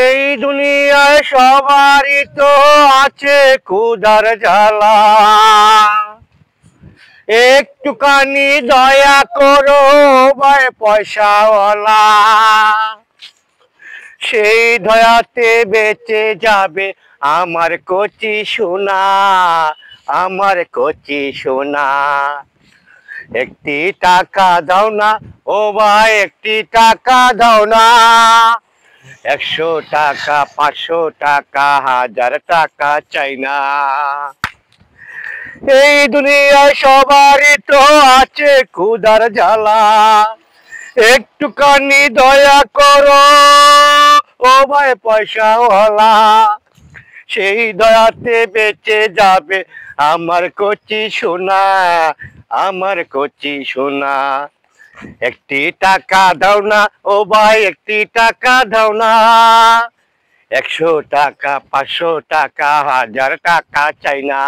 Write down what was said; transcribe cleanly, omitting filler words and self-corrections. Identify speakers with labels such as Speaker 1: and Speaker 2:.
Speaker 1: এই দুনিয়ায় সবারই তো আছে ক্ষুধার জ্বালা, একটুখানি দয়া করো ভাই পয়সাওয়ালা, সেই দয়াতে বেঁচে যাবে আমার কচি সোনা, আমার কচি সোনা। একটি টাকা দাও না ও ভাই, একটি টাকা দাও না, 100 টাকা 500 টাকা 1000 টাকা চাই না। এই দুনিয়ায় সবারই তো আছে ক্ষুধার জ্বালা, একটুখানি দয়া করো ও ভাই পয়সাওয়ালা, সেই দয়াতে বেঁচে যাবে আমার কচি সোনা, আমার কচি সোনা। একটি টাকা দাও না ও ভাই, একটি টাকা দাও না, 100 টাকা 500 টাকা 1000 টাকা চাই না।